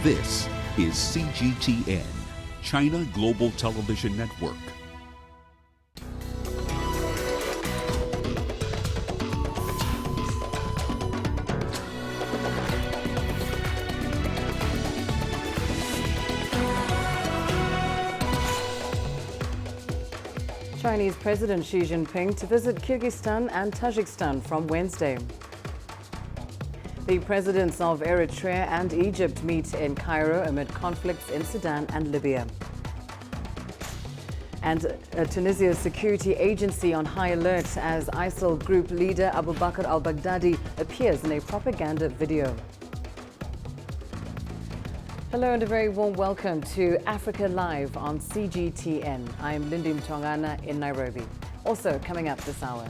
This is CGTN, China Global Television Network. Chinese President Xi Jinping to visit Kyrgyzstan and Tajikistan from Wednesday. The presidents of Eritrea and Egypt meet in Cairo amid conflicts in Sudan and Libya. And Tunisia's security agency on high alert as ISIL group leader Abu Bakr al-Baghdadi appears in a propaganda video. Hello and a very warm welcome to Africa Live on CGTN. I'm Lindy Mtongana in Nairobi. Also coming up this hour,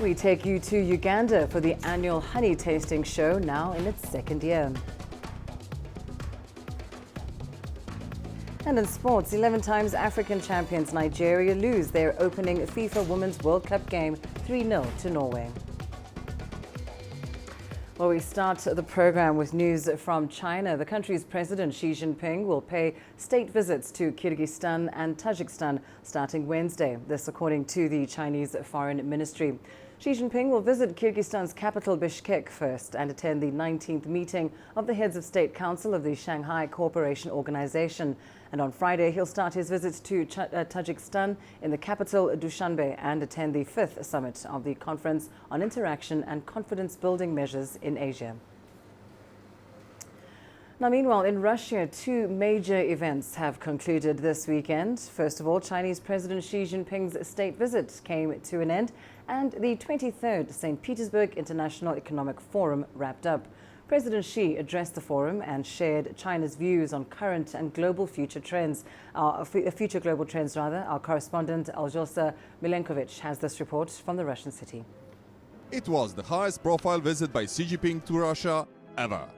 we take you to Uganda for the annual honey tasting show, now in its second year. And in sports, 11 times African champions Nigeria lose their opening FIFA Women's World Cup game 3-0 to Norway. Well, we start the program with news from China. The country's President Xi Jinping will pay state visits to Kyrgyzstan and Tajikistan starting Wednesday. This according to the Chinese Foreign Ministry. Xi Jinping will visit Kyrgyzstan's capital Bishkek first and attend the 19th meeting of the Heads of State Council of the Shanghai Cooperation Organization. And on Friday, he'll start his visits to Tajikistan in the capital Dushanbe and attend the 5th summit of the Conference on Interaction and Confidence-Building Measures in Asia. Now, meanwhile, in Russia, two major events have concluded this weekend. First of all, Chinese President Xi Jinping's state visit came to an end, and the 23rd St. Petersburg International Economic Forum wrapped up. President Xi addressed the forum and shared China's views on current and global future trends. Future global trends, rather. Our correspondent Aljosha Milenkovic has this report from the Russian city. It was the highest profile visit by Xi Jinping to Russia ever.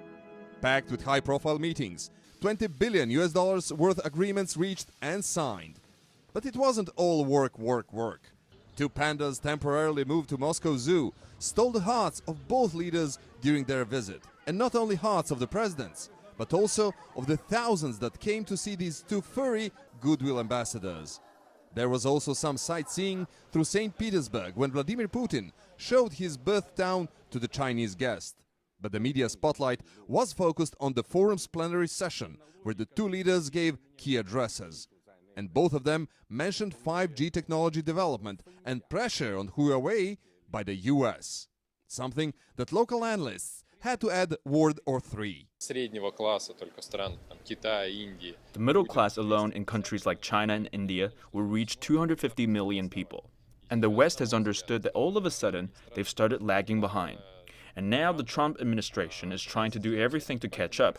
Packed with high-profile meetings, $20 billion worth agreements reached and signed. But it wasn't all work. Two pandas temporarily moved to Moscow Zoo stole the hearts of both leaders during their visit. And not only hearts of the presidents, but also of the thousands that came to see these two furry goodwill ambassadors. There was also some sightseeing through St. Petersburg when Vladimir Putin showed his birth town to the Chinese guest. But the media spotlight was focused on the forum's plenary session, where the two leaders gave key addresses. And both of them mentioned 5G technology development and pressure on Huawei by the US. Something that local analysts had to add a word or three. The middle class alone in countries like China and India will reach 250 million people. And the West has understood that all of a sudden they've started lagging behind. And now the Trump administration is trying to do everything to catch up.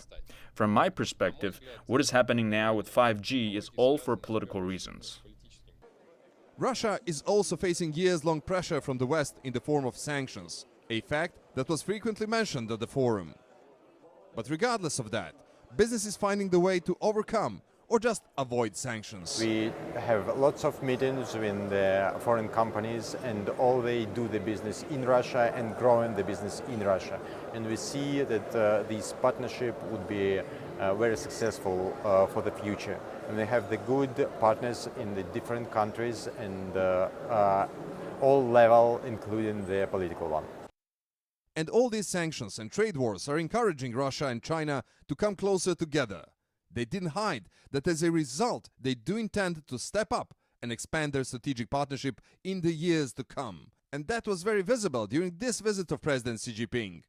From my perspective, what is happening now with 5G is all for political reasons. Russia is also facing years-long pressure from the West in the form of sanctions, a fact that was frequently mentioned at the forum. But regardless of that, business is finding the way to overcome or just avoid sanctions. We have lots of meetings with the foreign companies, and all they do the business in Russia and growing the business in Russia. And we see that this partnership would be very successful for the future. And they have the good partners in the different countries and all level, including the political one. And all these sanctions and trade wars are encouraging Russia and China to come closer together. They didn't hide that as a result, they do intend to step up and expand their strategic partnership in the years to come. And that was very visible during this visit of President Xi Jinping.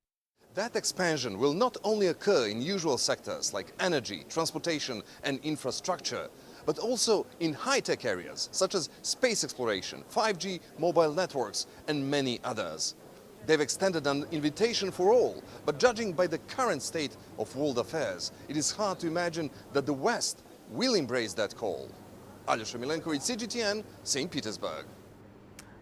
That expansion will not only occur in usual sectors like energy, transportation and infrastructure, but also in high-tech areas such as space exploration, 5G, mobile networks and many others. They've extended an invitation for all, but judging by the current state of world affairs, it is hard to imagine that the West will embrace that call. Aljosha Milenkovic, CGTN, St. Petersburg.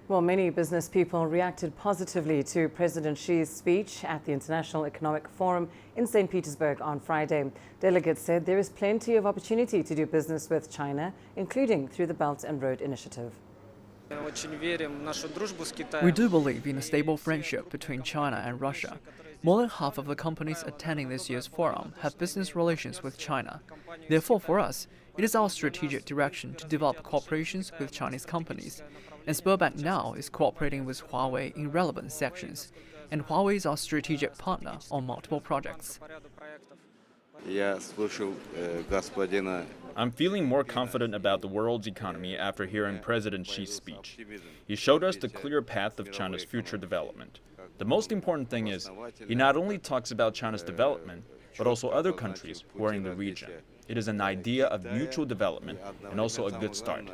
Well, many business people reacted positively to President Xi's speech at the International Economic Forum in St. Petersburg on Friday. Delegates said there is plenty of opportunity to do business with China, including through the Belt and Road Initiative. We do believe in a stable friendship between China and Russia. More than half of the companies attending this year's forum have business relations with China. Therefore, for us, it is our strategic direction to develop cooperations with Chinese companies. And Sberbank now is cooperating with Huawei in relevant sections. And Huawei is our strategic partner on multiple projects. I'm feeling more confident about the world's economy after hearing President Xi's speech. He showed us the clear path of China's future development. The most important thing is, he not only talks about China's development, but also other countries who are in the region. It is an idea of mutual development and also a good start.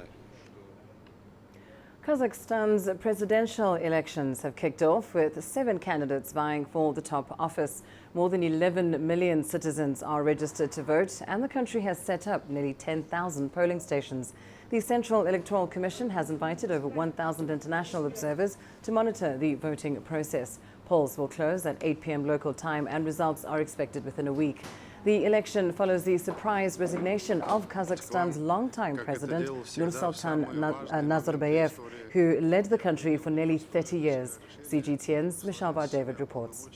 Kazakhstan's presidential elections have kicked off with 7 candidates vying for the top office. More than 11 million citizens are registered to vote, and the country has set up nearly 10,000 polling stations. The Central Electoral Commission has invited over 1,000 international observers to monitor the voting process. Polls will close at 8 p.m. local time, and results are expected within a week. The election follows the surprise resignation of Kazakhstan's longtime president, Nursultan Nazarbayev, who led the country for nearly 30 years. CGTN's Michelle Bar-David reports.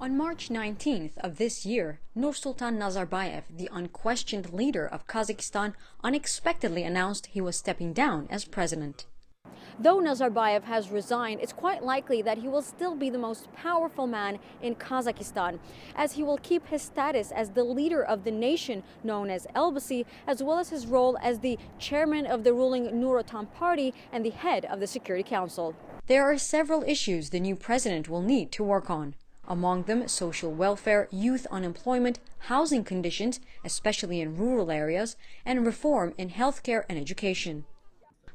On March 19th of this year, Nursultan Nazarbayev, the unquestioned leader of Kazakhstan, unexpectedly announced he was stepping down as president. Though Nazarbayev has resigned, it's quite likely that he will still be the most powerful man in Kazakhstan, as he will keep his status as the leader of the nation known as Elbacy, as well as his role as the chairman of the ruling Nur Otan party and the head of the Security Council. There are several issues the new president will need to work on. Among them, social welfare, youth unemployment, housing conditions, especially in rural areas, and reform in healthcare and education.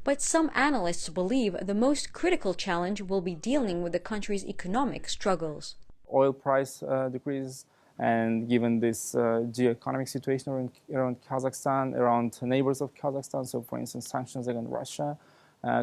But some analysts believe the most critical challenge will be dealing with the country's economic struggles. Oil price decrease, and given this geoeconomic situation around Kazakhstan, around neighbors of Kazakhstan, so for instance sanctions against Russia,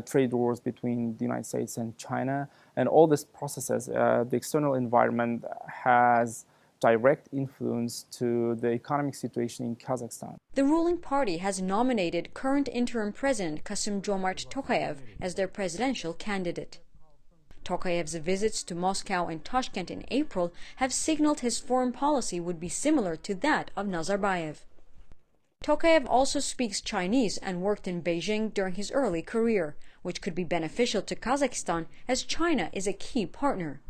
trade wars between the United States and China, and all these processes, the external environment has direct influence to the economic situation in Kazakhstan. The ruling party has nominated current interim president Kassym-Jomart Tokayev as their presidential candidate. Tokayev's visits to Moscow and Tashkent in April have signaled his foreign policy would be similar to that of Nazarbayev. Tokayev also speaks Chinese and worked in Beijing during his early career, which could be beneficial to Kazakhstan as China is a key partner.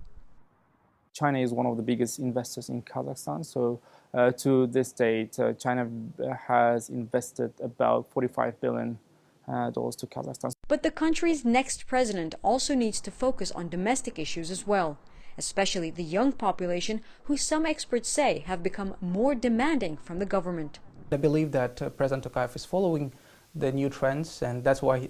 China is one of the biggest investors in Kazakhstan, so to this date, China has invested about $45 billion to Kazakhstan. But the country's next president also needs to focus on domestic issues as well, especially the young population, who some experts say have become more demanding from the government. I believe that President Tokayev is following the new trends, and that's why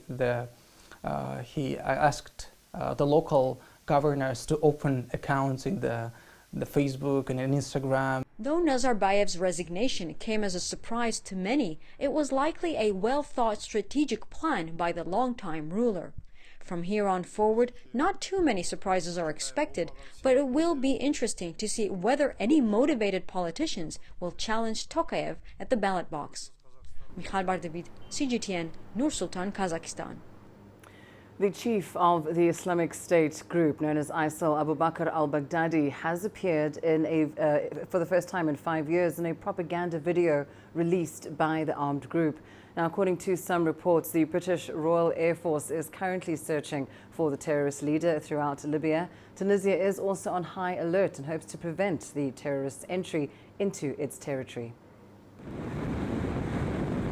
he asked the local governors to open accounts in the Facebook and in Instagram. Though Nazarbayev's resignation came as a surprise to many, it was likely a well-thought strategic plan by the longtime ruler. From here on forward, not too many surprises are expected, but it will be interesting to see whether any motivated politicians will challenge Tokayev at the ballot box. Michal Bar-David, CGTN, Nur-Sultan, Kazakhstan. The chief of the Islamic State group known as ISIL, Abu Bakr al-Baghdadi, has appeared in for the first time in 5 years in a propaganda video released by the armed group. Now, according to some reports, the British Royal Air Force is currently searching for the terrorist leader throughout Libya. Tunisia is also on high alert and hopes to prevent the terrorists' entry into its territory.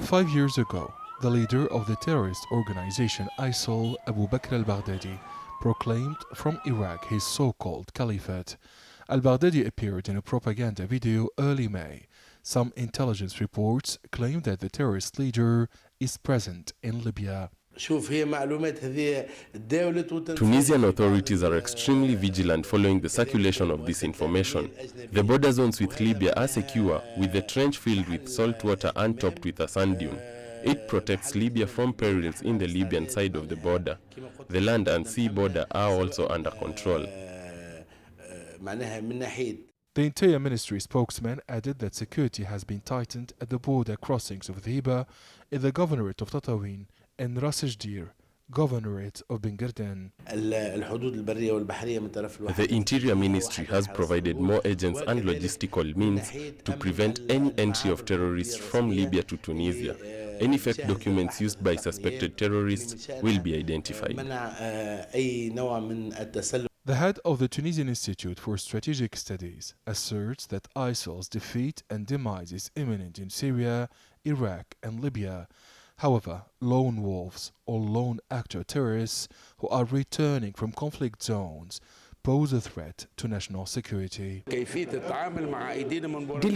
5 years ago, the leader of the terrorist organization ISIL, Abu Bakr al-Baghdadi, proclaimed from Iraq his so-called caliphate. Al-Baghdadi appeared in a propaganda video early May. Some intelligence reports claim that the terrorist leader is present in Libya. Tunisian authorities are extremely vigilant following the circulation of this information. The border zones with Libya are secure, with the trench filled with salt water and topped with a sand dune. It protects Libya from perils in the Libyan side of the border. The land and sea border are also under control. The Interior Ministry spokesman added that security has been tightened at the border crossings of Dhiba in the governorate of Tatooine and Ras Jdir, Governorate of Benguerden. The Interior Ministry has provided more agents and logistical means to prevent any entry of terrorists from Libya to Tunisia. Any fake documents used by suspected terrorists will be identified. The head of the Tunisian Institute for Strategic Studies asserts that ISIL's defeat and demise is imminent in Syria, Iraq, and Libya. However, lone wolves or lone actor terrorists who are returning from conflict zones pose a threat to national security. Dealing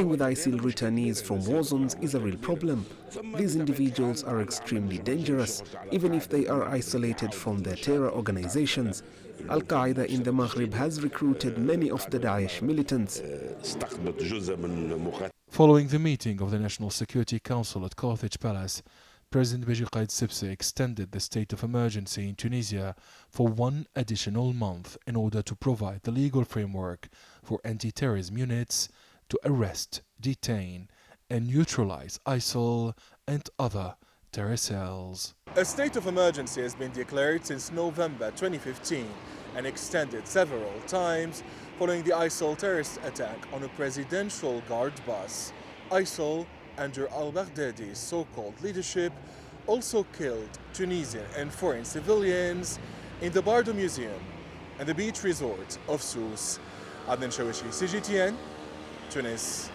with ISIL returnees from war zones is a real problem. These individuals are extremely dangerous, even if they are isolated from their terror organizations. Al-Qaeda in the Maghreb has recruited many of the Daesh militants. Following the meeting of the National Security Council at Carthage Palace, President Beji Qaid Sibsi extended the state of emergency in Tunisia for 1 additional month in order to provide the legal framework for anti-terrorism units to arrest, detain, and neutralize ISIL and other terror cells. A state of emergency has been declared since November 2015 and extended several times following the ISIL terrorist attack on a presidential guard bus. ISIL, under al-Baghdadi's so-called leadership, also killed Tunisian and foreign civilians in the Bardo Museum and the beach resort of Sousse. Adnan Shawishi, CGTN, Tunis.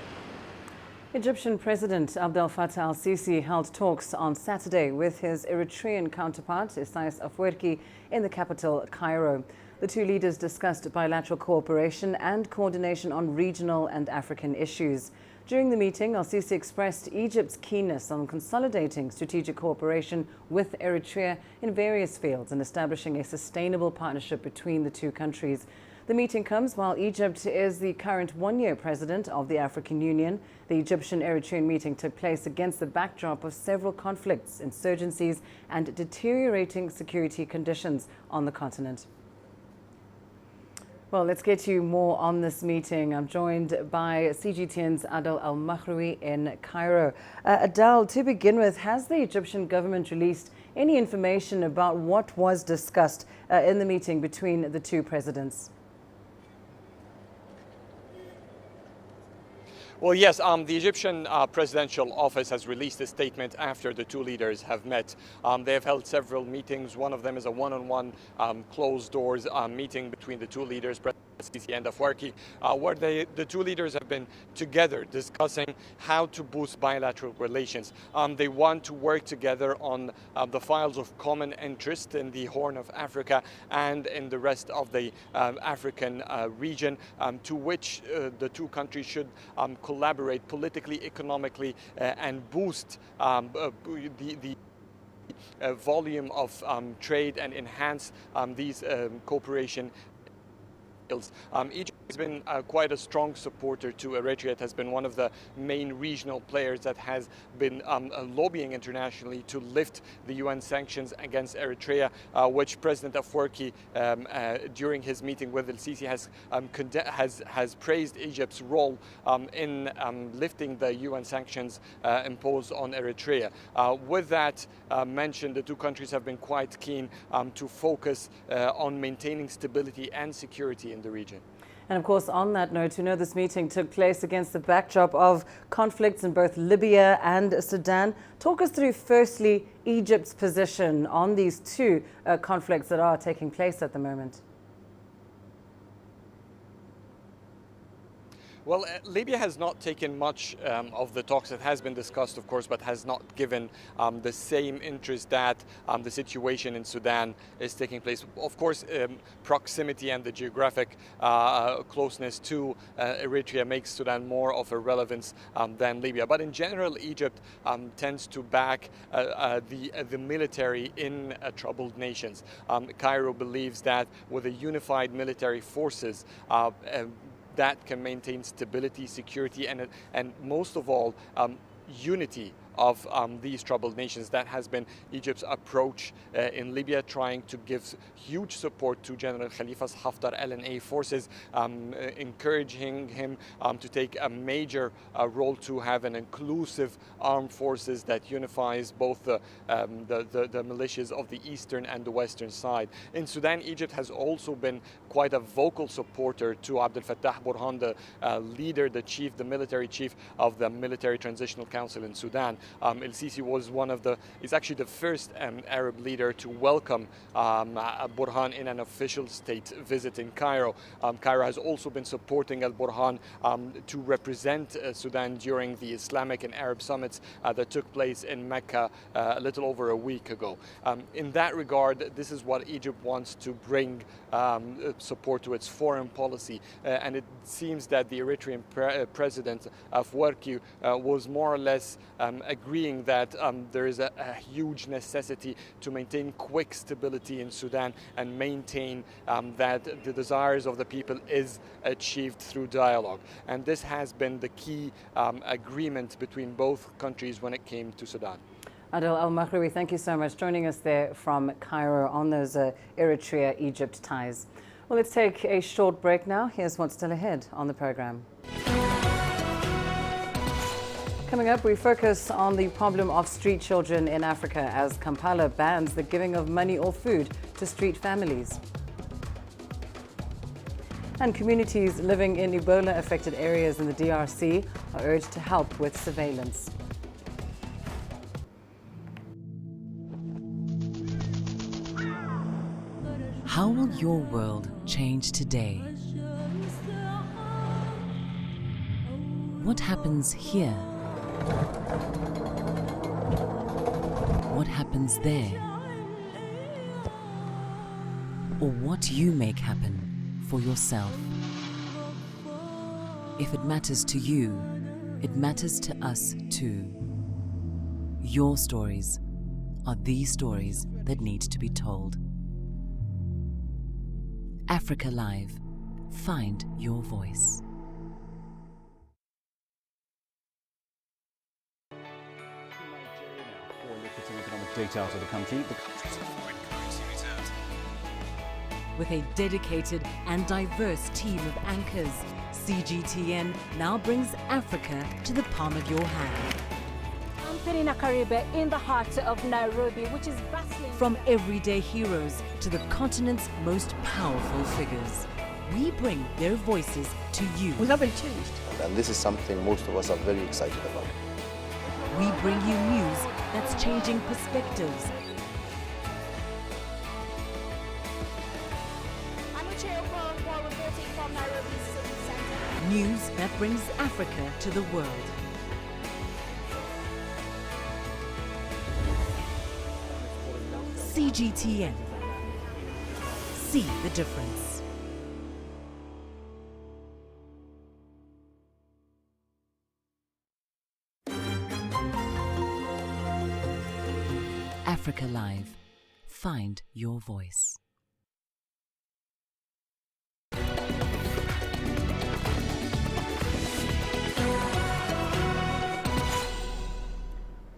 Egyptian President Abdel Fattah al-Sisi held talks on Saturday with his Eritrean counterpart, Isaias Afwerki, in the capital, Cairo. The two leaders discussed bilateral cooperation and coordination on regional and African issues. During the meeting, al-Sisi expressed Egypt's keenness on consolidating strategic cooperation with Eritrea in various fields and establishing a sustainable partnership between the two countries. The meeting comes while Egypt is the current one-year president of the African Union. The Egyptian-Eritrean meeting took place against the backdrop of several conflicts, insurgencies, and deteriorating security conditions on the continent. Well, let's get you more on this meeting. I'm joined by CGTN's Adel Al-Mahraoui in Cairo. Adel, to begin with, has the Egyptian government released any information about what was discussed in the meeting between the two presidents? Well, yes, the Egyptian presidential office has released a statement after the two leaders have met. They have held several meetings. One of them is a one-on-one closed doors meeting between the two leaders, President Sisi and Afwerki, where the two leaders have been together discussing how to boost bilateral relations. They want to work together on the files of common interest in the Horn of Africa and in the rest of the African region, to which the two countries should collaborate politically, economically, and boost the volume of trade and enhance these cooperation. Egypt has been quite a strong supporter to Eritrea. It has been one of the main regional players that has been lobbying internationally to lift the UN sanctions against Eritrea, which President Afwerki, during his meeting with al-Sisi, has praised Egypt's role in lifting the UN sanctions imposed on Eritrea. With that mentioned, the two countries have been quite keen to focus on maintaining stability and security in the region. And of course, on that note, we know this meeting took place against the backdrop of conflicts in both Libya and Sudan. Talk us through, firstly, Egypt's position on these two conflicts that are taking place at the moment. Well, Libya has not taken much of the talks. It has been discussed, of course, but has not given the same interest that the situation in Sudan is taking place. Of course, proximity and the geographic closeness to Eritrea makes Sudan more of a relevance than Libya. But in general, Egypt tends to back the military in troubled nations. Cairo believes that with a unified military forces, that can maintain stability, security, and most of all, unity of these troubled nations. That has been Egypt's approach in Libya, trying to give huge support to General Khalifa's Haftar LNA forces, encouraging him to take a major role to have an inclusive armed forces that unifies both the militias of the eastern and the western side. In Sudan, Egypt has also been quite a vocal supporter to Abdel Fattah Burhan, the leader, the military chief of the Military Transitional Council in Sudan. El-Sisi is actually the first Arab leader to welcome Burhan in an official state visit in Cairo. Cairo has also been supporting al-Burhan to represent Sudan during the Islamic and Arab summits that took place in Mecca a little over a week ago. In that regard, this is what Egypt wants to bring support to its foreign policy, and it seems that the Eritrean President Afwerki was more or less agreeing that there is a huge necessity to maintain quick stability in Sudan and maintain that the desires of the people is achieved through dialogue. And this has been the key agreement between both countries when it came to Sudan. Adel Al-Maghrawi, thank you so much, joining us there from Cairo on those Eritrea-Egypt ties. Well, let's take a short break now. Here's what's still ahead on the program. Coming up, we focus on the problem of street children in Africa as Kampala bans the giving of money or food to street families. And communities living in Ebola-affected areas in the DRC are urged to help with surveillance. How will your world change today? What happens here? What happens there? Or what you make happen for yourself? If it matters to you, it matters to us too. Your stories are the stories that need to be told. Africa Live. Find your voice. Economic data out of the country. The country's foreign currency reserves. With a dedicated and diverse team of anchors, CGTN now brings Africa to the palm of your hand. I'm Penina Karibe in the heart of Nairobi, which is bustling. From everyday heroes to the continent's most powerful figures, we bring their voices to you. We haven't changed. And this is something most of us are very excited about. We bring you news that's changing perspectives. I'm reporting from Nairobi City Center. News that brings Africa to the world. CGTN. See the difference. Africa Live. Find your voice.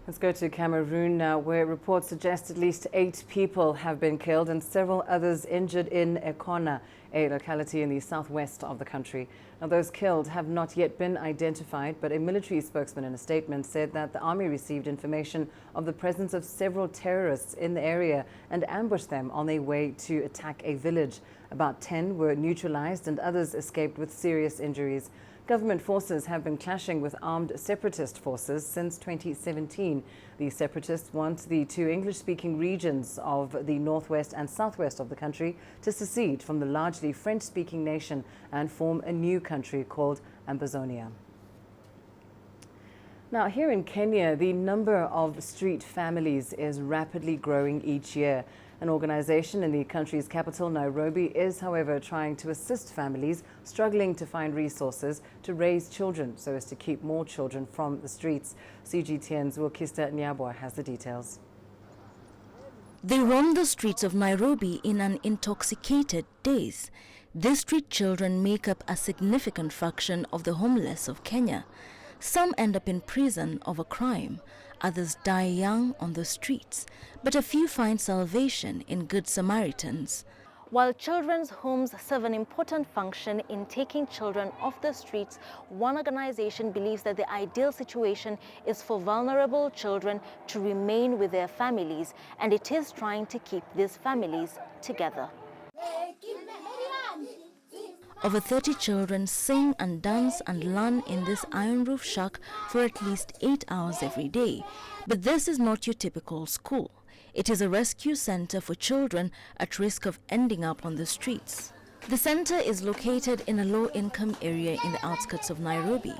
Let's go to Cameroon now, where reports suggest at least 8 people have been killed and several others injured in Ekona, a locality in the southwest of the country. Now, those killed have not yet been identified, but a military spokesman in a statement said that the army received information of the presence of several terrorists in the area and ambushed them on their way to attack a village. About 10 were neutralized and others escaped with serious injuries. Government forces have been clashing with armed separatist forces since 2017. The separatists want the 2 English-speaking regions of the northwest and southwest of the country to secede from the largely French-speaking nation and form a new country called Ambazonia. Now, here in Kenya, the number of street families is rapidly growing each year. An organization in the country's capital, Nairobi, is, however, trying to assist families struggling to find resources to raise children so as to keep more children from the streets. CGTN's Wilkista Nyabwa has the details. They roam the streets of Nairobi in an intoxicated daze. These street children make up a significant fraction of the homeless of Kenya. Some end up in prison of a crime. Others die young on the streets. But a few find salvation in Good Samaritans. While children's homes serve an important function in taking children off the streets, one organization believes that the ideal situation is for vulnerable children to remain with their families, and it is trying to keep these families together. Over 30 children sing and dance and learn in this iron roof shack for at least 8 hours every day. But this is not your typical school. It is a rescue center for children at risk of ending up on the streets. The center is located in a low-income area in the outskirts of Nairobi.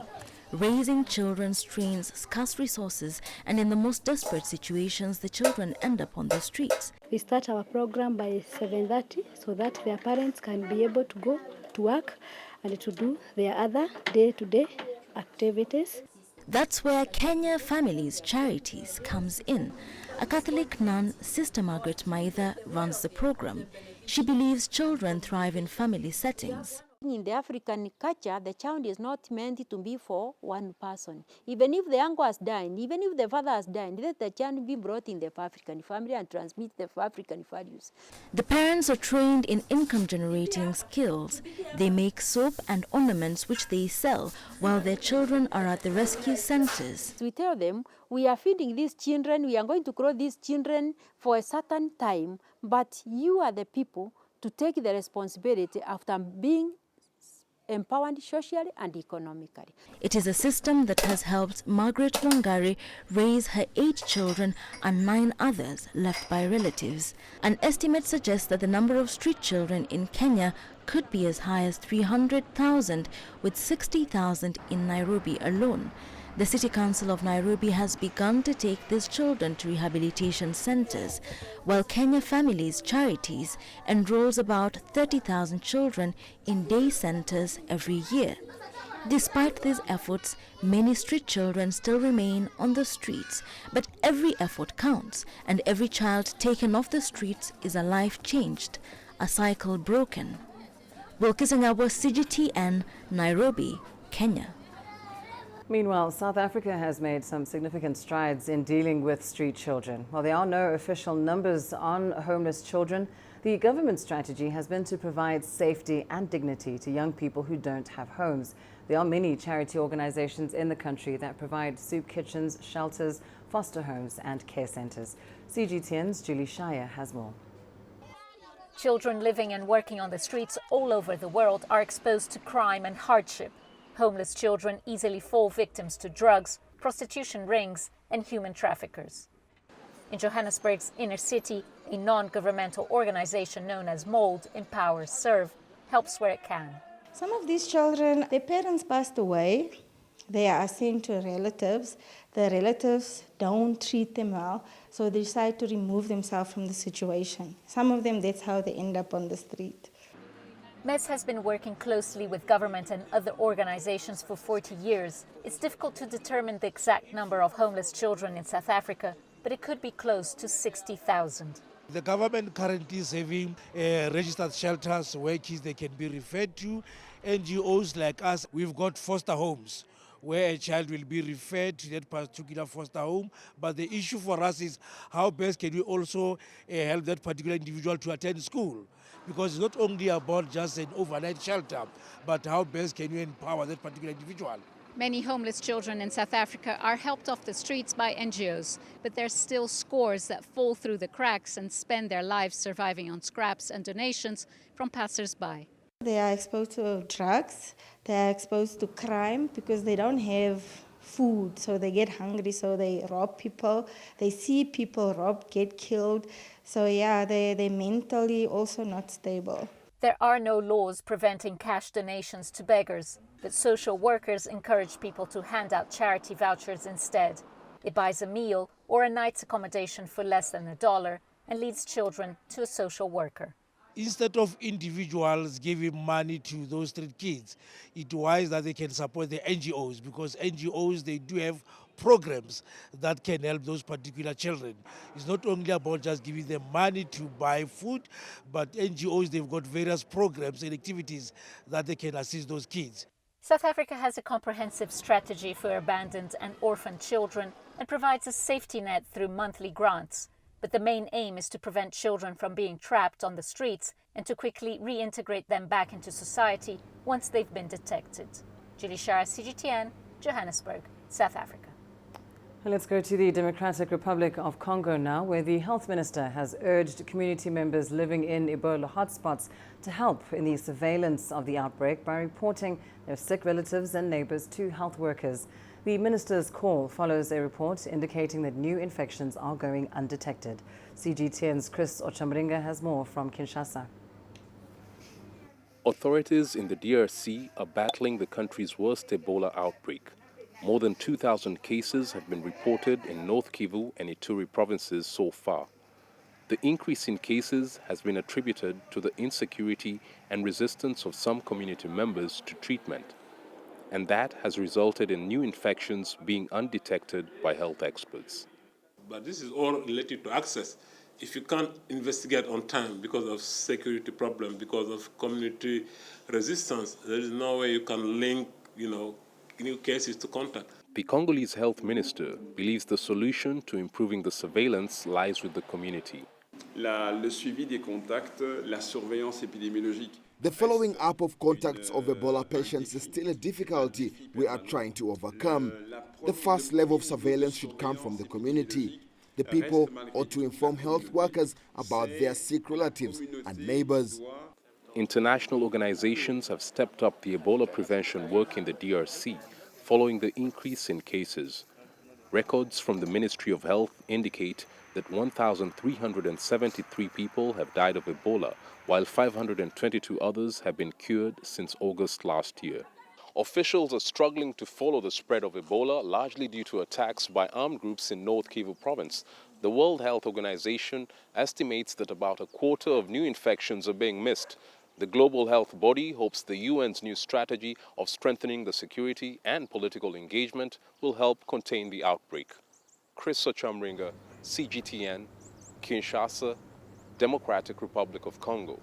Raising children strains scarce resources, and in the most desperate situations, the children end up on the streets. We start our program by 7:30 so that their parents can be able to go to work and to do their other day-to-day activities. That's where Kenya Families Charities comes in. A Catholic nun, Sister Margaret Maitha, runs the program. She believes children thrive in family settings. In the African culture, the child is not meant to be for one person. Even if the uncle has died, even if the father has died, let the child be brought in the African family and transmit the African values. The parents are trained in income-generating skills. They make soap and ornaments which they sell while their children are at the rescue centers. We tell them, we are feeding these children, we are going to grow these children for a certain time, but you are the people to take the responsibility after being empowered socially and economically. It is a system that has helped Margaret Wangari raise her 8 children and 9 others left by relatives. An estimate suggests that the number of street children in Kenya could be as high as 300,000, with 60,000 in Nairobi alone. The City Council of Nairobi has begun to take these children to rehabilitation centers, while Kenya Families Charities enrolls about 30,000 children in day centers every year. Despite these efforts, many street children still remain on the streets, but every effort counts, and every child taken off the streets is a life changed, a cycle broken. Wilkisangawa, CGTN, Nairobi, Kenya. Meanwhile, South Africa has made some significant strides in dealing with street children. While there are no official numbers on homeless children, the government strategy has been to provide safety and dignity to young people who don't have homes. There are many charity organizations in the country that provide soup kitchens, shelters, foster homes and care centers. CGTN's Julie Shire has more. Children living and working on the streets all over the world are exposed to crime and hardship. Homeless children easily fall victims to drugs, prostitution rings, and human traffickers. In Johannesburg's inner city, a non-governmental organization known as MOLD, Empower, Serve, helps where it can. Some of these children, their parents passed away. They are sent to relatives. The relatives don't treat them well, so they decide to remove themselves from the situation. Some of them, that's how they end up on the street. MES has been working closely with government and other organizations for 40 years. It's difficult to determine the exact number of homeless children in South Africa, but it could be close to 60,000. The government currently is having registered shelters where kids they can be referred to. NGOs like us, we've got foster homes where a child will be referred to that particular foster home. But the issue for us is how best can we also help that particular individual to attend school? Because it's not only about just an overnight shelter, but how best can you empower that particular individual? Many homeless children in South Africa are helped off the streets by NGOs, but there's still scores that fall through the cracks and spend their lives surviving on scraps and donations from passers-by. They are exposed to drugs, they are exposed to crime because they don't have food, so they get hungry, so they rob people. They see people robbed, get killed. So yeah, they're mentally also not stable. There are no laws preventing cash donations to beggars, but social workers encourage people to hand out charity vouchers instead. It buys a meal or a night's accommodation for less than $1 and leads children to a social worker. Instead of individuals giving money to those street kids, it's wise that they can support the NGOs, because NGOs, they do have programs that can help those particular children. It's not only about just giving them money to buy food, but NGOs, they've got various programs and activities that they can assist those kids. South Africa has a comprehensive strategy for abandoned and orphaned children and provides a safety net through monthly grants. But the main aim is to prevent children from being trapped on the streets and to quickly reintegrate them back into society once they've been detected. Julie Shara, CGTN, Johannesburg, South Africa. Let's go to the Democratic Republic of Congo now, where the health minister has urged community members living in Ebola hotspots to help in the surveillance of the outbreak by reporting their sick relatives and neighbors to health workers. The minister's call follows a report indicating that new infections are going undetected. CGTN's Chris Ochamringa has more from Kinshasa. Authorities in the DRC are battling the country's worst Ebola outbreak. More than 2,000 cases have been reported in North Kivu and Ituri provinces so far. The increase in cases has been attributed to the insecurity and resistance of some community members to treatment, and that has resulted in new infections being undetected by health experts. But this is all related to access. If you can't investigate on time because of security problem, because of community resistance, there is no way you can link, new cases to contact. The Congolese health minister believes the solution to improving the surveillance lies with the community. Le suivi des contacts, la surveillance épidémiologique. The following up of contacts of Ebola patients is still a difficulty we are trying to overcome. The first level of surveillance should come from the community. The people ought to inform health workers about their sick relatives and neighbors. International organizations have stepped up the Ebola prevention work in the DRC following the increase in cases. Records from the Ministry of Health indicate that 1,373 people have died of Ebola, while 522 others have been cured since August last year. Officials are struggling to follow the spread of Ebola, largely due to attacks by armed groups in North Kivu province. The World Health Organization estimates that about a quarter of new infections are being missed. The global health body hopes the UN's new strategy of strengthening the security and political engagement will help contain the outbreak. Chris Ochamringa, CGTN, Kinshasa, Democratic Republic of Congo.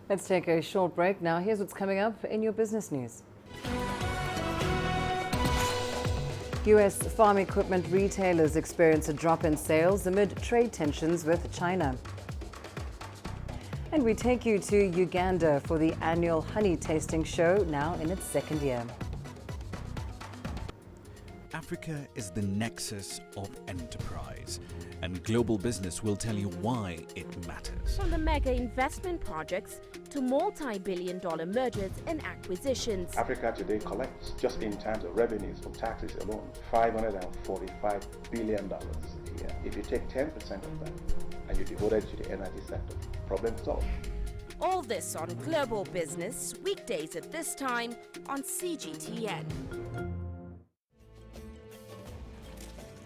Let's take a short break now. Here's what's coming up in your business news. U.S. farm equipment retailers experience a drop in sales amid trade tensions with China. And we take you to Uganda for the annual honey tasting show, now in its second year. Africa is the nexus of enterprise, and global business will tell you why it matters. From the mega investment projects to multi-billion-dollar mergers and acquisitions. Africa today collects, just in terms of revenues from taxes alone, $545 billion a year. If you take 10% of that and you devote it to the energy sector, problem solved. All this on Global Business, weekdays at this time on CGTN.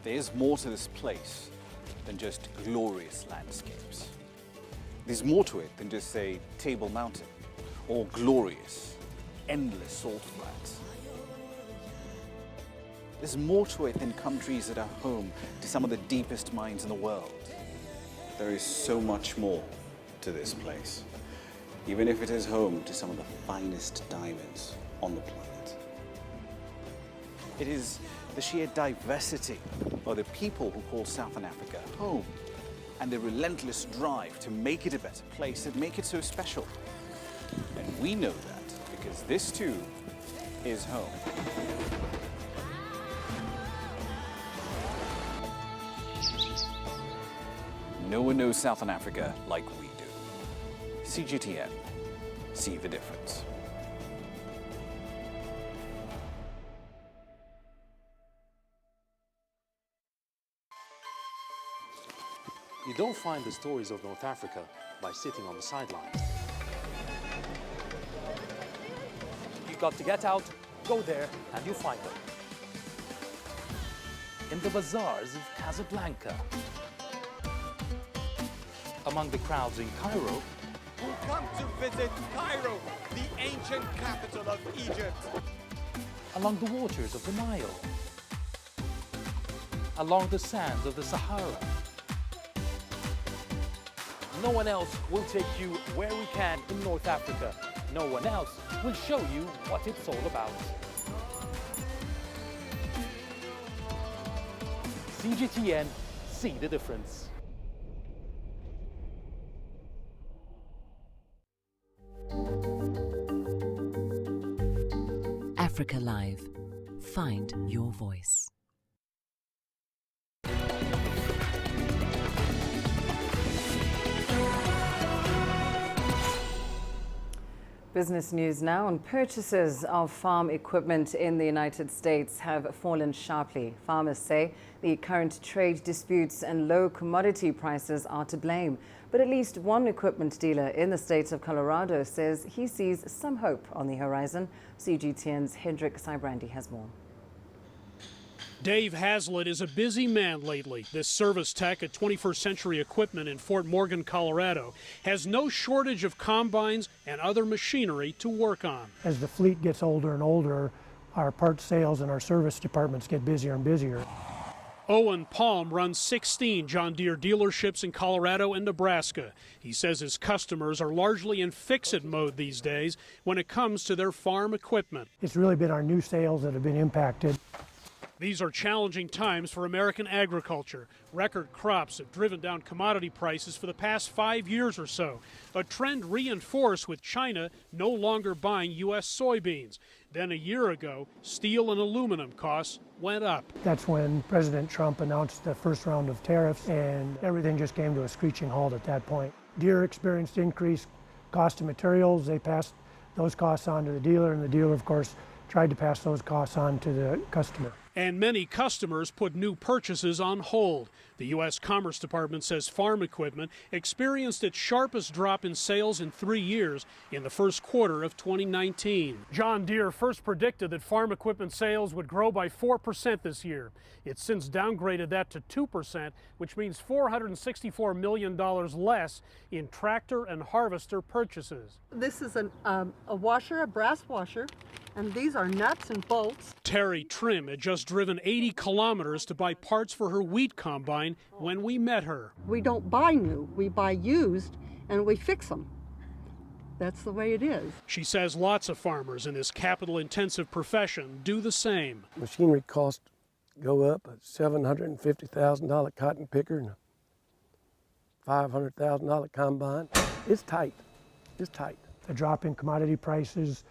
There's more to this place than just glorious landscapes. There's more to it than just, say, Table Mountain or glorious, endless salt flats. There's more to it than countries that are home to some of the deepest mines in the world. There is so much more to this place, even if it is home to some of the finest diamonds on the planet. It is the sheer diversity of the people who call Southern Africa home, and the relentless drive to make it a better place that make it so special. And we know that because this too is home. No one knows Southern Africa like we do. CGTN, see the difference. You don't find the stories of North Africa by sitting on the sidelines. You got to get out, go there, and you'll find them. In the bazaars of Casablanca, among the crowds in Cairo, who come to visit Cairo, the ancient capital of Egypt. Along the waters of the Nile, along the sands of the Sahara. No one else will take you where we can in North Africa. No one else will show you what it's all about. CGTN, see the difference. Africa Live. Find your voice. Business news now, and purchases of farm equipment in the United States have fallen sharply. Farmers say the current trade disputes and low commodity prices are to blame. But at least one equipment dealer in the state of Colorado says he sees some hope on the horizon. CGTN's Hendrik Sybrandi has more. Dave Hazlitt is a busy man lately. This service tech at 21st Century Equipment in Fort Morgan, Colorado, has no shortage of combines and other machinery to work on. As the fleet gets older and older, our parts sales and our service departments get busier and busier. Owen Palm runs 16 John Deere dealerships in Colorado and Nebraska. He says his customers are largely in fix-it mode these days when it comes to their farm equipment. It's really been our new sales that have been impacted. These are challenging times for American agriculture. Record crops have driven down commodity prices for the past 5 years or so, a trend reinforced with China no longer buying U.S. soybeans. Then a year ago, steel and aluminum costs went up. That's when President Trump announced the first round of tariffs, and everything just came to a screeching halt at that point. Deere experienced increased cost of materials. They passed those costs on to the dealer, and the dealer, of course, tried to pass those costs on to the customer. And many customers put new purchases on hold. The U.S. Commerce Department says farm equipment experienced its sharpest drop in sales in 3 years in the first quarter of 2019. John Deere first predicted that farm equipment sales would grow by 4% this year. It's since downgraded that to 2%, which means $464 million less in tractor and harvester purchases. This is a washer, a brass washer, and these are nuts and bolts. Terry Trim had just driven 80 kilometers to buy parts for her wheat combine when we met her. We don't buy new, we buy used, and we fix them. That's the way it is. She says lots of farmers in this capital-intensive profession do the same. Machinery costs go up, a $750,000 cotton picker and a $500,000 combine. It's tight. It's tight. The drop in commodity prices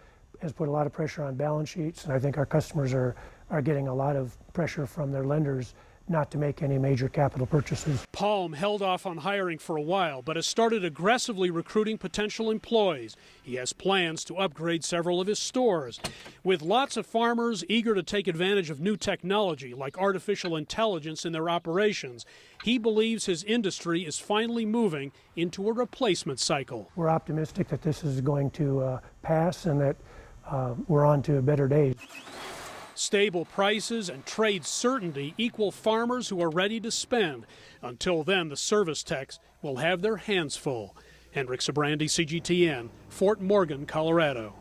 has put a lot of pressure on balance sheets, and I think our customers are getting a lot of pressure from their lenders not to make any major capital purchases. Palm held off on hiring for a while, but has started aggressively recruiting potential employees. He has plans to upgrade several of his stores. With lots of farmers eager to take advantage of new technology like artificial intelligence in their operations, he believes his industry is finally moving into a replacement cycle. We're optimistic that this is going to pass and that we're on to better days. Stable prices and trade certainty equal farmers who are ready to spend. Until then, the service techs will have their hands full. Hendrik Sybrandi, CGTN, Fort Morgan, Colorado.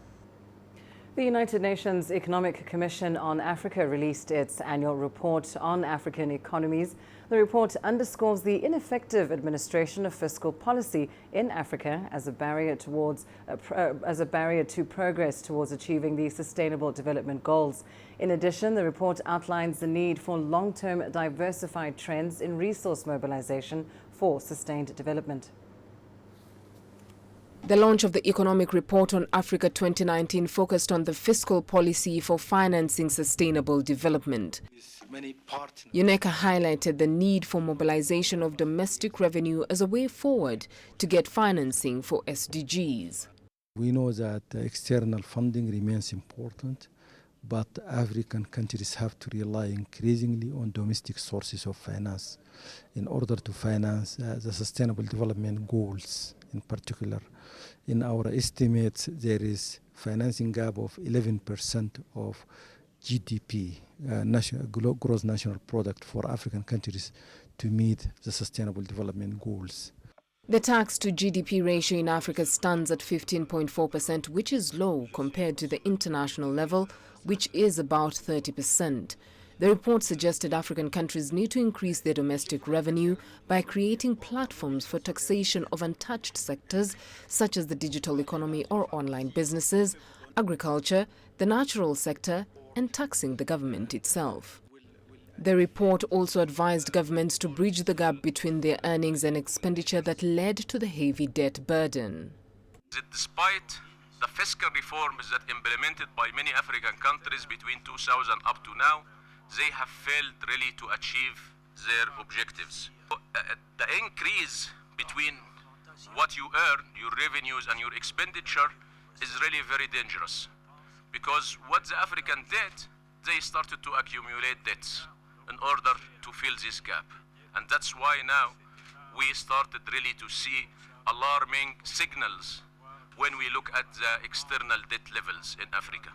The United Nations Economic Commission on Africa released its annual report on African economies. The report underscores the ineffective administration of fiscal policy in Africa as a barrier to progress towards achieving the Sustainable Development Goals. In addition, the report outlines the need for long-term diversified trends in resource mobilization for sustained development. The launch of the Economic Report on Africa 2019 focused on the fiscal policy for financing sustainable development. UNECA highlighted the need for mobilization of domestic revenue as a way forward to get financing for SDGs. We know that external funding remains important, but African countries have to rely increasingly on domestic sources of finance in order to finance the Sustainable Development Goals. In particular, in our estimates, there is financing gap of 11% of GDP, gross national product, for African countries to meet the Sustainable Development Goals. The tax to GDP ratio in Africa stands at 15.4%, which is low compared to the international level, which is about 30%. The report suggested African countries need to increase their domestic revenue by creating platforms for taxation of untouched sectors such as the digital economy or online businesses, agriculture, the natural sector, and taxing the government itself. The report also advised governments to bridge the gap between their earnings and expenditure that led to the heavy debt burden. Despite the fiscal reforms that implemented by many African countries between 2000 up to now, they have failed really to achieve their objectives. The increase between what you earn, your revenues and your expenditure, is really very dangerous. Because what the African did, they started to accumulate debts in order to fill this gap. And that's why now we started really to see alarming signals when we look at the external debt levels in Africa.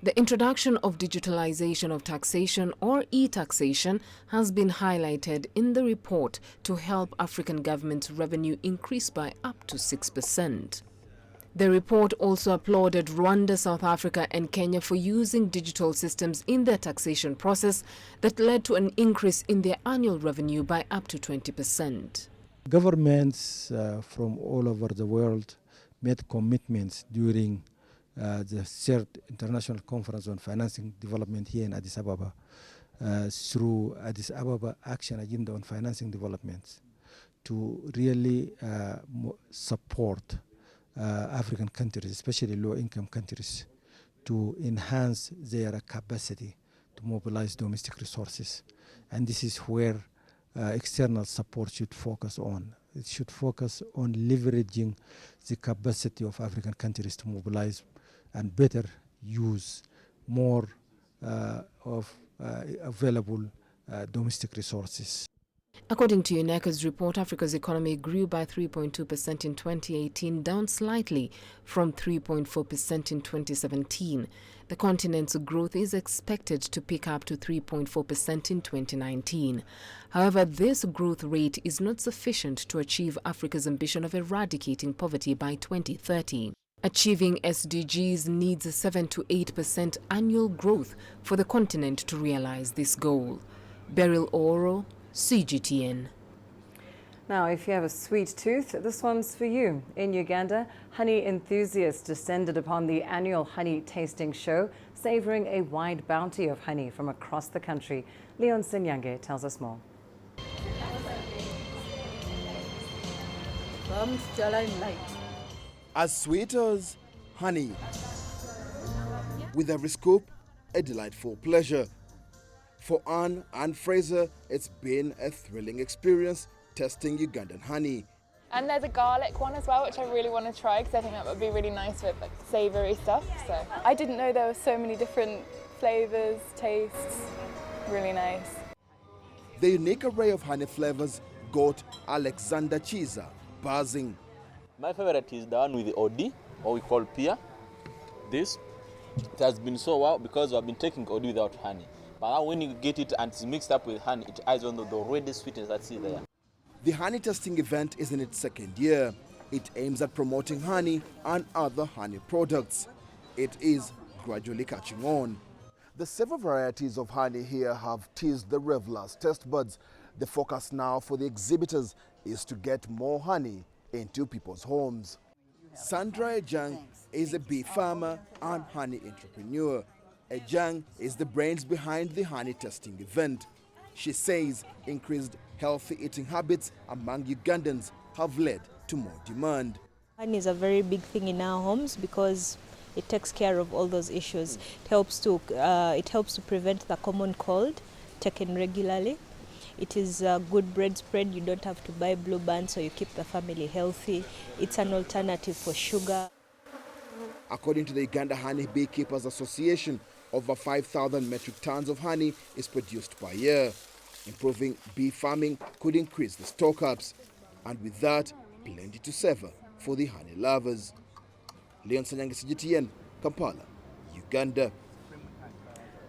The introduction of digitalization of taxation or e-taxation has been highlighted in the report to help African governments' revenue increase by up to 6%. The report also applauded Rwanda, South Africa and Kenya for using digital systems in their taxation process that led to an increase in their annual revenue by up to 20%. Governments from all over the world made commitments during the third International Conference on Financing Development here in Addis Ababa through Addis Ababa Action Agenda on Financing Development to really support African countries, especially low-income countries, to enhance their capacity to mobilize domestic resources. And this is where external support should focus on. It should focus on leveraging the capacity of African countries to mobilize and better use more of available domestic resources. According to UNECA's report, Africa's economy grew by 3.2% in 2018, down slightly from 3.4% in 2017. The continent's growth is expected to pick up to 3.4% in 2019. However, this growth rate is not sufficient to achieve Africa's ambition of eradicating poverty by 2030. Achieving SDGs needs 7 to 8% annual growth for the continent to realize this goal. Beryl Oro, CGTN. Now, if you have a sweet tooth, this one's for you. In Uganda, honey enthusiasts descended upon the annual honey tasting show, savoring a wide bounty of honey from across the country. Leon Senyange tells us more. As sweet as honey. With every scoop, a delightful pleasure. For Anne and Fraser, it's been a thrilling experience testing Ugandan honey. And there's a garlic one as well, which I really want to try because I think that would be really nice with like savoury stuff. So I didn't know there were so many different flavours, tastes. Really nice. The unique array of honey flavours got Alexander Chiza buzzing. My favourite is the one with the OD, or we call Pia. This, it has been so wow because I've been taking OD without honey. But now when you get it and it's mixed up with honey, it adds on the already sweetness that's there. The honey testing event is in its second year. It aims at promoting honey and other honey products. It is gradually catching on. The several varieties of honey here have teased the revelers' taste buds. The focus now for the exhibitors is to get more honey into people's homes. Sandra Ejang is a bee farmer and honey entrepreneur. Ejang is the brains behind the honey testing event. She says increased healthy eating habits among Ugandans have led to more demand. Honey is a very big thing in our homes because it takes care of all those issues. It helps to prevent the common cold, taken regularly. It is a good bread spread. You don't have to buy Blue Band, so you keep the family healthy. It's an alternative for sugar. According to the Uganda Honey Beekeepers Association, over 5,000 metric tons of honey is produced per year. Improving bee farming could increase the stock-ups, and with that, plenty to savour for the honey lovers. Leon Senyange, CGTN, Kampala, Uganda.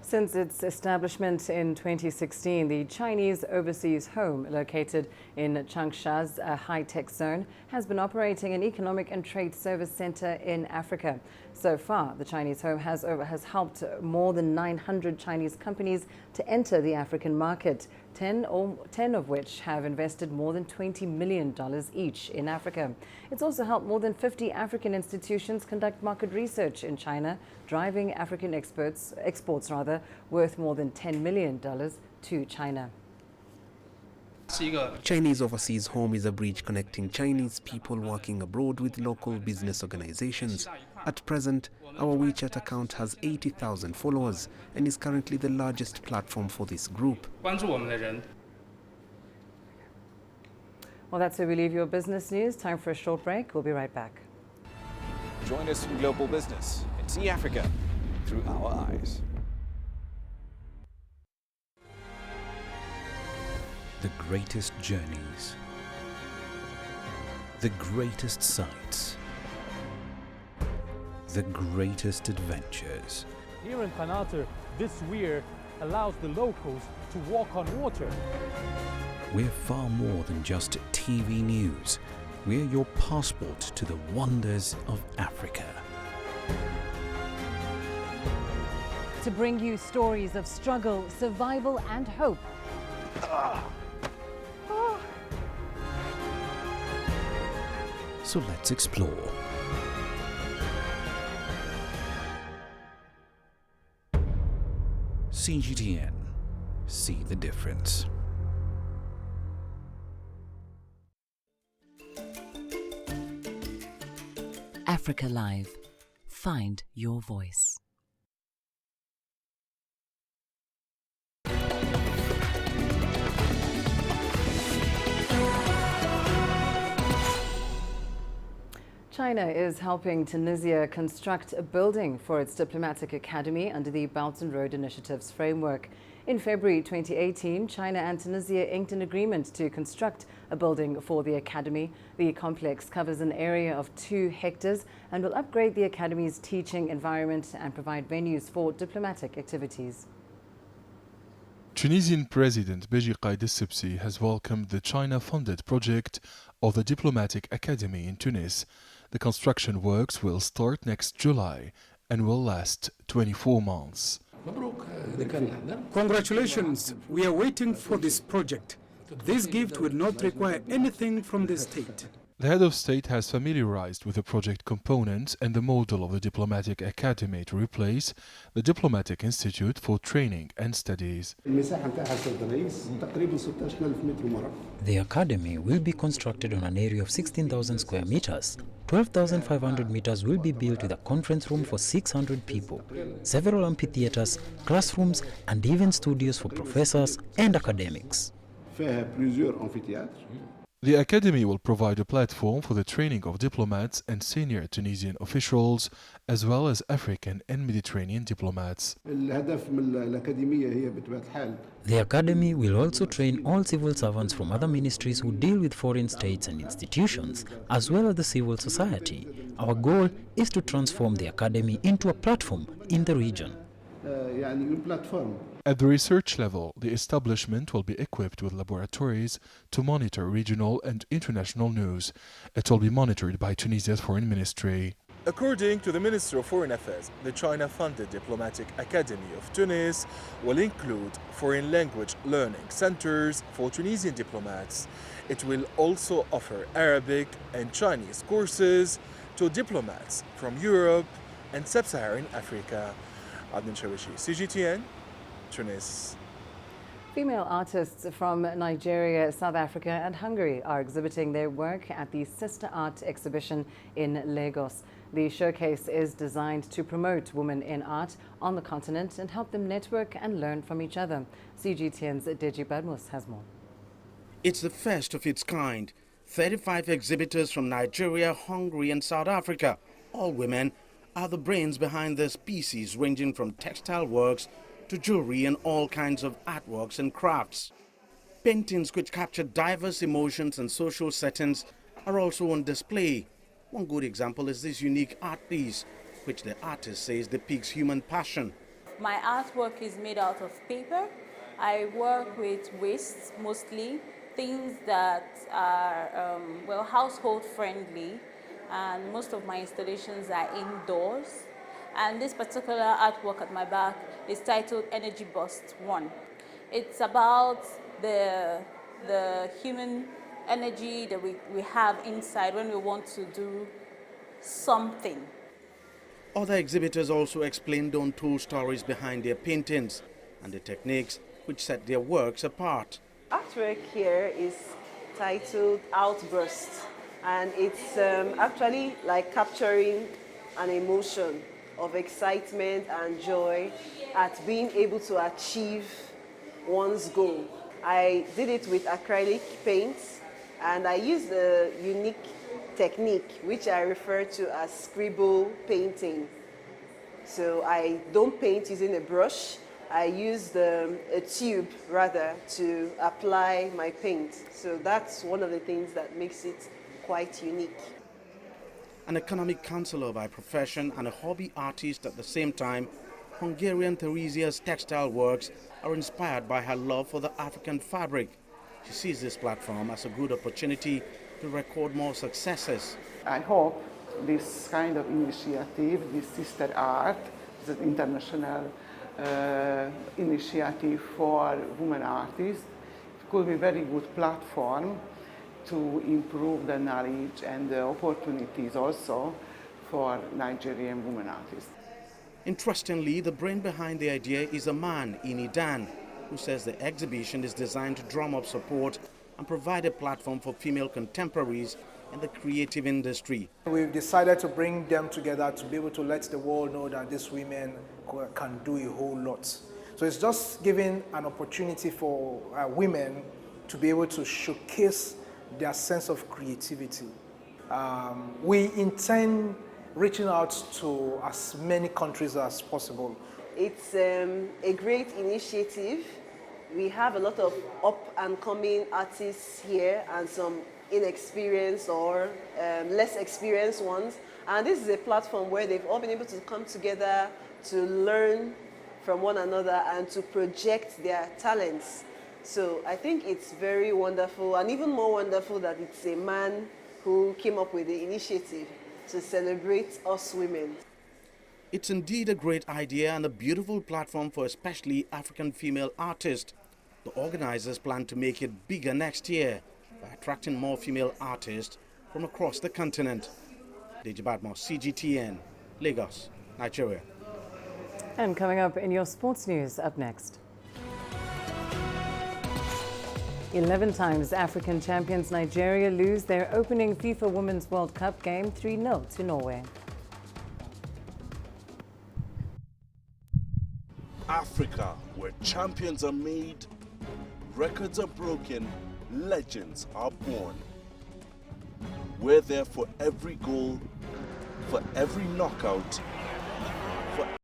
Since its establishment in 2016, the Chinese Overseas Home, located in Changsha's high-tech zone, has been operating an economic and trade service center in Africa. So far, the Chinese Home has helped more than 900 Chinese companies to enter the African market, 10 of which have invested more than $20 million each in Africa. It's also helped more than 50 African institutions conduct market research in China, driving African exports worth more than $10 million to China. Chinese Overseas Home is a bridge connecting Chinese people working abroad with local business organizations. At present, our WeChat account has 80,000 followers and is currently the largest platform for this group. Well, that's where we leave your business news. Time for a short break. We'll be right back. Join us in Global Business and see Africa through our eyes. The greatest journeys, the greatest sights, the greatest adventures. Here in Qanater, this weir allows the locals to walk on water. We're far more than just TV news. We're your passport to the wonders of Africa. To bring you stories of struggle, survival and hope. So let's explore. CGTN. See the difference. Africa Live. Find your voice. China is helping Tunisia construct a building for its diplomatic academy under the Belt and Road Initiative's framework. In February 2018, China and Tunisia inked an agreement to construct a building for the academy. The complex covers an area of 2 hectares and will upgrade the academy's teaching environment and provide venues for diplomatic activities. Tunisian President Beji Qaid al-Sibsi has welcomed the China-funded project of the Diplomatic Academy in Tunis. The construction works will start next July and will last 24 months. Congratulations, we are waiting for this project. This gift will not require anything from the state. The head of state has familiarized with the project components and the model of the Diplomatic Academy to replace the Diplomatic Institute for Training and Studies. The academy will be constructed on an area of 16,000 square meters. 12,500 meters will be built with a conference room for 600 people, several amphitheaters, classrooms, and even studios for professors and academics. The academy will provide a platform for the training of diplomats and senior Tunisian officials, as well as African and Mediterranean diplomats. The academy will also train all civil servants from other ministries who deal with foreign states and institutions, as well as the civil society. Our goal is to transform the academy into a platform in the region. At the research level, the establishment will be equipped with laboratories to monitor regional and international news. It will be monitored by Tunisia's Foreign Ministry. According to the Minister of Foreign Affairs, the China-funded Diplomatic Academy of Tunis will include foreign language learning centers for Tunisian diplomats. It will also offer Arabic and Chinese courses to diplomats from Europe and Sub-Saharan Africa. Adnan Shawishi, CGTN, Tunis. Female artists from Nigeria, South Africa and Hungary are exhibiting their work at the Sister Art exhibition in Lagos. The showcase is designed to promote women in art on the continent and help them network and learn from each other. CGTN's Deji Badmus has more. It's the first of its kind. 35 exhibitors from Nigeria, Hungary and South Africa, all women, are the brains behind this pieces ranging from textile works to jewelry and all kinds of artworks and crafts. Paintings which capture diverse emotions and social settings are also on display. One good example is this unique art piece, which the artist says depicts human passion. My artwork is made out of paper. I work with wastes mostly, things that are, household friendly, and most of my installations are indoors. And this particular artwork at my back is titled Energy Burst 1. It's about the human energy that we have inside when we want to do something. Other exhibitors also explained the untold stories behind their paintings and the techniques which set their works apart. Artwork here is titled Outburst, and it's actually like capturing an emotion of excitement and joy at being able to achieve one's goal. I did it with acrylic paints, and I used a unique technique which I refer to as scribble painting. So I don't paint using a brush. I use a tube rather to apply my paint. So that's one of the things that makes it quite unique. An economic counselor by profession and a hobby artist at the same time, Hungarian Theresia's textile works are inspired by her love for the African fabric. She sees this platform as a good opportunity to record more successes. I hope this kind of initiative, this Sister Art, is an international initiative for women artists. It could be a very good platform to improve the knowledge and the opportunities also for Nigerian women artists. Interestingly, the brain behind the idea is a man, Ini Dan, who says the exhibition is designed to drum up support and provide a platform for female contemporaries in the creative industry. We've decided to bring them together to be able to let the world know that these women can do a whole lot. So it's just giving an opportunity for women to be able to showcase their sense of creativity. We intend reaching out to as many countries as possible. It's a great initiative. We have a lot of up-and-coming artists here and some inexperienced or less experienced ones. And this is a platform where they've all been able to come together to learn from one another and to project their talents. So I think it's very wonderful, and even more wonderful that it's a man who came up with the initiative to celebrate us women. It's indeed a great idea and a beautiful platform for especially African female artists. The organizers plan to make it bigger next year by attracting more female artists from across the continent. Deji Badmo, CGTN, Lagos, Nigeria. And coming up in your sports news, up next. 11 times African champions Nigeria lose their opening FIFA Women's World Cup game 3-0 to Norway. Africa, where champions are made, records are broken, legends are born. We're there for every goal, for every knockout,